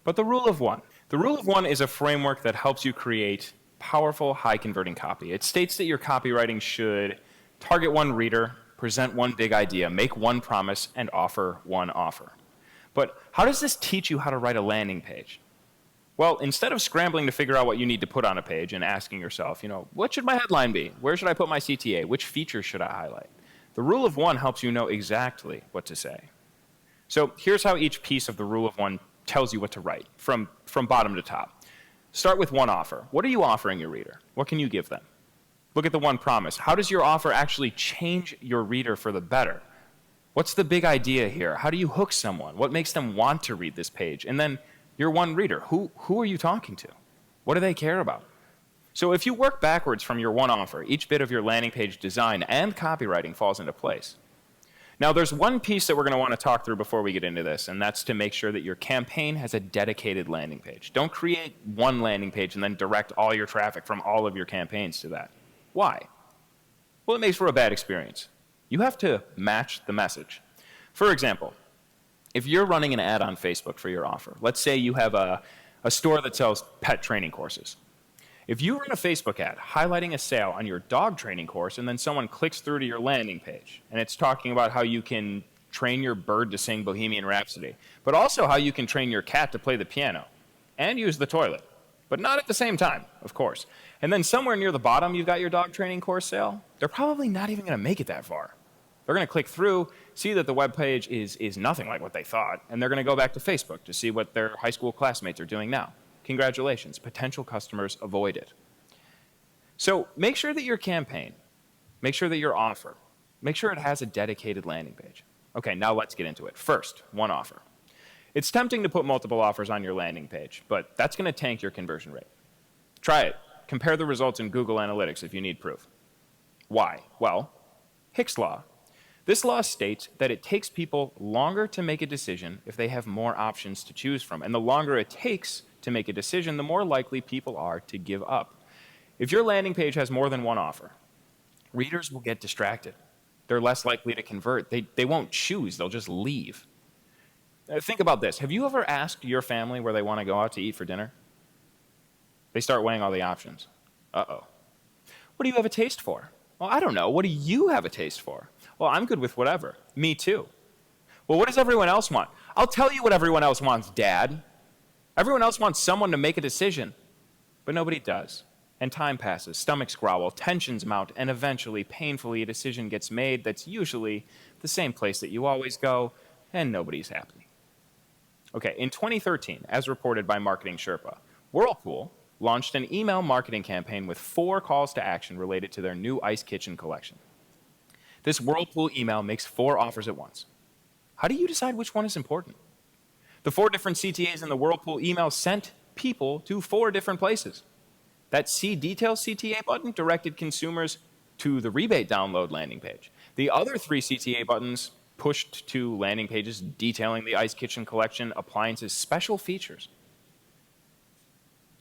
But the rule of one. The rule of one is a framework that helps you create powerful, high-converting copy. It states that your copywriting should target one reader, present one big idea, make one promise, and offer one offer. But how does this teach you how to write a landing page? Well, instead of scrambling to figure out what you need to put on a page and asking yourself, what should my headline be? Where should I put my CTA? Which features should I highlight? The rule of one helps you know exactly what to say. So here's how each piece of the rule of one tells you what to write, from bottom to top. Start with one offer. What are you offering your reader? What can you give them? Look at the one promise. How does your offer actually change your reader for the better? What's the big idea here? How do you hook someone? What makes them want to read this page? And then your one reader. Who are you talking to? What do they care about? So if you work backwards from your one offer, each bit of your landing page design and copywriting falls into place. Now, there's one piece that we're going to want to talk through before we get into this, and that's to make sure that your campaign has a dedicated landing page. Don't create one landing page and then direct all your traffic from all of your campaigns to that. Why? Well, it makes for a bad experience. You have to match the message. For example, if you're running an ad on Facebook for your offer, let's say you have a store that sells pet training courses. If you run a Facebook ad highlighting a sale on your dog training course and then someone clicks through to your landing page and it's talking about how you can train your bird to sing Bohemian Rhapsody, but also how you can train your cat to play the piano and use the toilet, but not at the same time, of course. And then somewhere near the bottom you've got your dog training course sale, they're probably not even going to make it that far. They're going to click through, see that the web page is nothing like what they thought, and they're going to go back to Facebook to see what their high school classmates are doing now. Congratulations, potential customers avoided. So make sure that your campaign, make sure that your offer, make sure it has a dedicated landing page. Okay, now let's get into it. First, one offer. It's tempting to put multiple offers on your landing page, but that's going to tank your conversion rate. Try it. Compare the results in Google Analytics if you need proof. Why? Well, Hick's Law. This law states that it takes people longer to make a decision if they have more options to choose from, and the longer it takes to make a decision, the more likely people are to give up. If your landing page has more than one offer, readers will get distracted. They're less likely to convert. They won't choose. They'll just leave. Think about this. Have you ever asked your family where they want to go out to eat for dinner? They start weighing all the options. Uh-oh. What do you have a taste for? Well, I don't know. What do you have a taste for? Well, I'm good with whatever. Me too. Well, what does everyone else want? I'll tell you what everyone else wants, Dad. Everyone else wants someone to make a decision, but nobody does. And time passes, stomachs growl, tensions mount, and eventually, painfully, a decision gets made that's usually the same place that you always go, and nobody's happy. Okay, in 2013, as reported by Marketing Sherpa, Whirlpool launched an email marketing campaign with 4 calls to action related to their new ice kitchen collection. This Whirlpool email makes 4 offers at once. How do you decide which one is important? The 4 different CTAs in the Whirlpool email sent people to 4 different places. That See Details CTA button directed consumers to the rebate download landing page. The other 3 CTA buttons pushed to landing pages detailing the ice kitchen collection appliances' special features.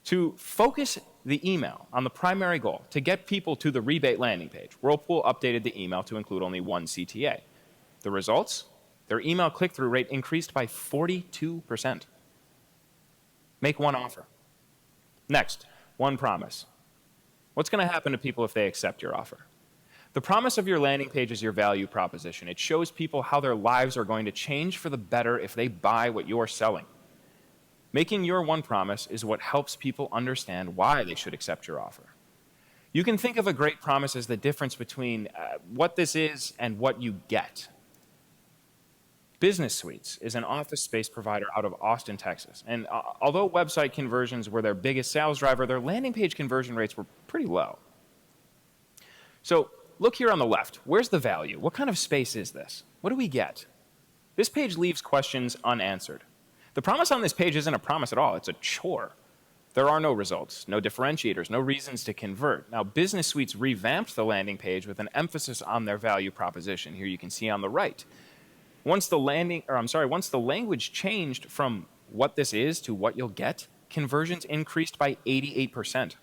To focus the email on the primary goal, to get people to the rebate landing page, Whirlpool updated the email to include only 1 CTA. The results? Their email click-through rate increased by 42%. Make one offer. Next, one promise. What's going to happen to people if they accept your offer? The promise of your landing page is your value proposition. It shows people how their lives are going to change for the better if they buy what you're selling. Making your one promise is what helps people understand why they should accept your offer. You can think of a great promise as the difference between what this is and what you get. Business Suites is an office space provider out of Austin, Texas. And although website conversions were their biggest sales driver, their landing page conversion rates were pretty low. So look here on the left. Where's the value? What kind of space is this? What do we get? This page leaves questions unanswered. The promise on this page isn't a promise at all. It's a chore. There are no results, no differentiators, no reasons to convert. Now, Business Suites revamped the landing page with an emphasis on their value proposition. Here you can see on the right. Once the language changed from what this is to what you'll get, conversions increased by 88%.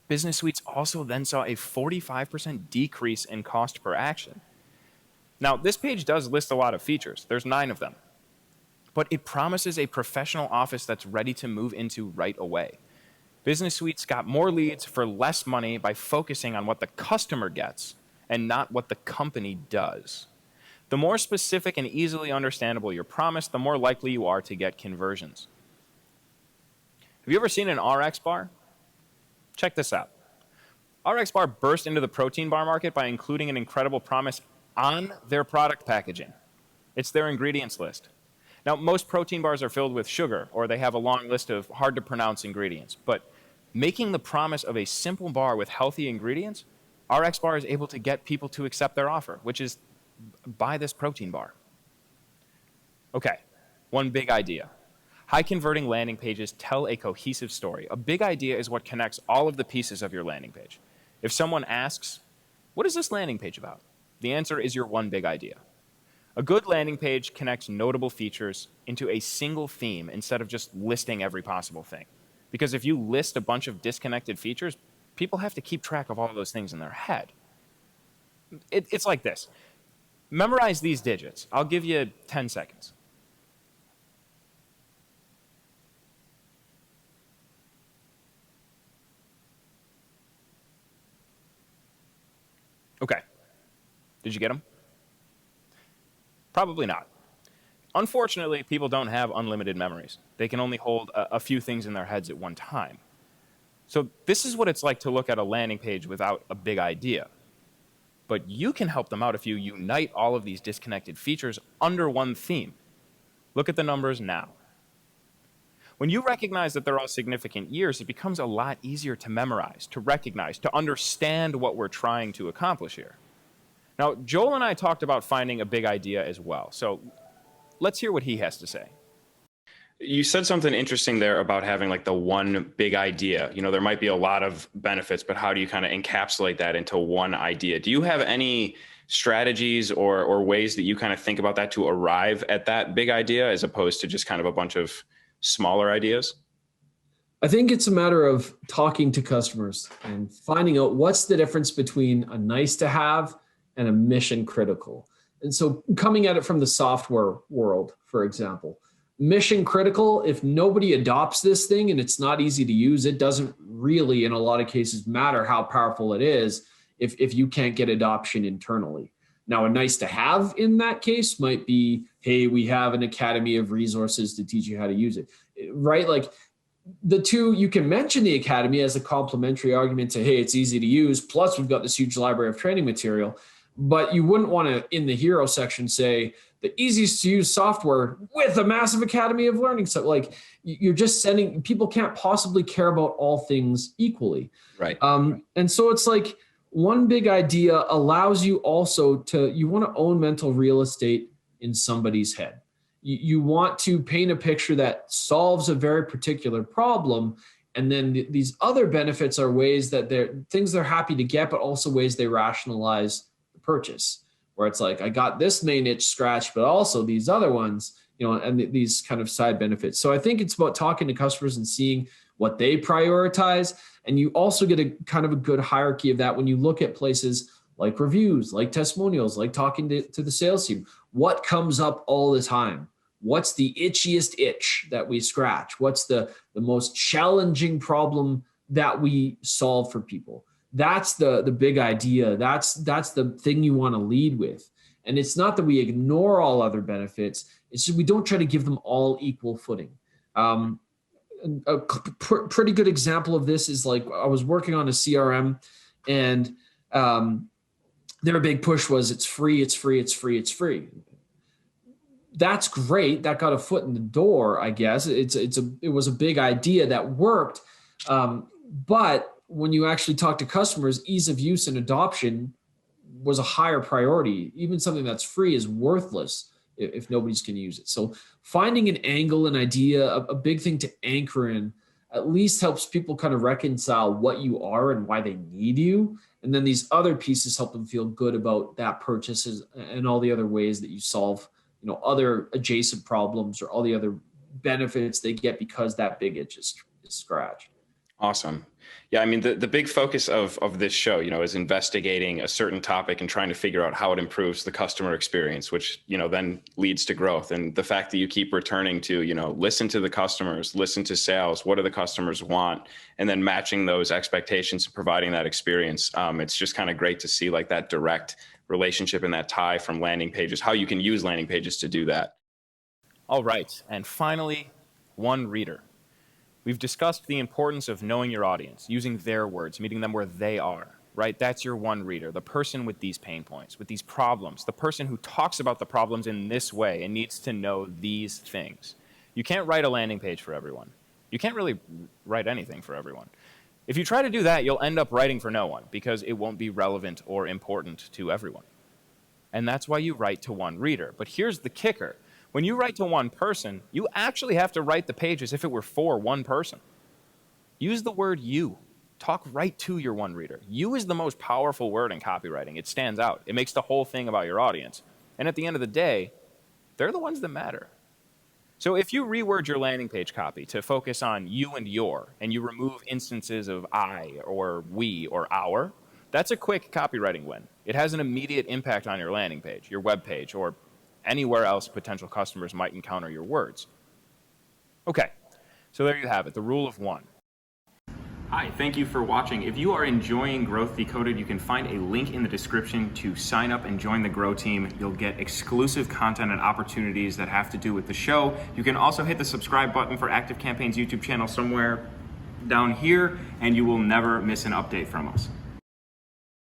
Business Suites also then saw a 45% decrease in cost per action. Now, this page does list a lot of features. There's 9 of them. but it promises a professional office that's ready to move into right away. Business Suite's got more leads for less money by focusing on what the customer gets and not what the company does. The more specific and easily understandable your promise, the more likely you are to get conversions. Have you ever seen an RX bar? Check this out. RX bar burst into the protein bar market by including an incredible promise on their product packaging. It's their ingredients list. Now, most protein bars are filled with sugar, or they have a long list of hard-to-pronounce ingredients. But making the promise of a simple bar with healthy ingredients, RX bar is able to get people to accept their offer, which is buy this protein bar. Okay, one big idea. High-converting landing pages tell a cohesive story. A big idea is what connects all of the pieces of your landing page. If someone asks, what is this landing page about? The answer is your one big idea. A good landing page connects notable features into a single theme instead of just listing every possible thing. Because if you list a bunch of disconnected features, people have to keep track of all of those things in their head. It's like this. Memorize these digits. I'll give you 10 seconds. Okay. Did you get them? Probably not. Unfortunately, people don't have unlimited memories. They can only hold a few things in their heads at one time. So this is what it's like to look at a landing page without a big idea. But you can help them out if you unite all of these disconnected features under one theme. Look at the numbers now. When you recognize that they're all significant years, it becomes a lot easier to memorize, to recognize, to understand what we're trying to accomplish here. Now, Joel and I talked about finding a big idea as well. So let's hear what he has to say. You said something interesting there about having like the one big idea. You know, there might be a lot of benefits, but how do you kind of encapsulate that into one idea? Do you have any strategies or ways that you kind of think about that to arrive at that big idea as opposed to just kind of a bunch of smaller ideas? I think it's a matter of talking to customers and finding out what's the difference between a nice to have and a mission critical. And so coming at it from the software world, for example, mission critical, if nobody adopts this thing and it's not easy to use, it doesn't really, in a lot of cases, matter how powerful it is if you can't get adoption internally. Now, a nice to have in that case might be, hey, we have an academy of resources to teach you how to use it, right? Like the two, you can mention the academy as a complementary argument to, hey, it's easy to use, plus we've got this huge library of training material. But you wouldn't want to, in the hero section, say the easiest to use software with a massive academy of learning. So like you're just sending, people can't possibly care about all things equally. Right. And so it's like one big idea allows you also to, you want to own mental real estate in somebody's head. You want to paint a picture that solves a very particular problem. And then these other benefits are ways that things they're happy to get, but also ways they rationalize purchase, where it's like, I got this main itch scratch, but also these other ones, you know, and these kind of side benefits. So I think it's about talking to customers and seeing what they prioritize. And you also get a kind of a good hierarchy of that when you look at places like reviews, like testimonials, like talking to the sales team. What comes up all the time? What's the itchiest itch that we scratch? What's the most challenging problem that we solve for people? That's the big idea. That's the thing you want to lead with. And it's not that we ignore all other benefits. It's just we don't try to give them all equal footing. A pretty good example of this is like I was working on a CRM and their big push was it's free, it's free, it's free, it's free. That's great. That got a foot in the door, I guess. It was a big idea that worked. But when you actually talk to customers, ease of use and adoption was a higher priority. Even something that's free is worthless if nobody's going to use it. So finding an angle, an idea, a big thing to anchor in at least helps people kind of reconcile what you are and why they need you. And then these other pieces help them feel good about that purchases and all the other ways that you solve, you know, other adjacent problems or all the other benefits they get because that big itch is scratched. Awesome. Yeah, I mean, the big focus of this show, is investigating a certain topic and trying to figure out how it improves the customer experience, which, then leads to growth. And the fact that you keep returning to, listen to the customers, listen to sales, what do the customers want, and then matching those expectations and providing that experience. It's just kind of great to see like that direct relationship and that tie from landing pages, how you can use landing pages to do that. All right, and finally, one reader. We've discussed the importance of knowing your audience, using their words, meeting them where they are, right? That's your one reader, the person with these pain points, with these problems, the person who talks about the problems in this way and needs to know these things. You can't write a landing page for everyone. You can't really write anything for everyone. If you try to do that, you'll end up writing for no one because it won't be relevant or important to everyone. And that's why you write to one reader. But here's the kicker. When you write to one person, you actually have to write the page as if it were for one person. Use the word you. Talk right to your one reader. You is the most powerful word in copywriting. It stands out. It makes the whole thing about your audience. And at the end of the day, they're the ones that matter. So if you reword your landing page copy to focus on you and your, and you remove instances of I or we or our, that's a quick copywriting win. It has an immediate impact on your landing page, your web page, or anywhere else potential customers might encounter your words. Okay, so there you have it, the rule of one. Hi, thank you for watching. If you are enjoying Growth Decoded, you can find a link in the description to sign up and join the Grow team. You'll get exclusive content and opportunities that have to do with the show. You can also hit the subscribe button for Active Campaign's YouTube channel somewhere down here, and you will never miss an update from us.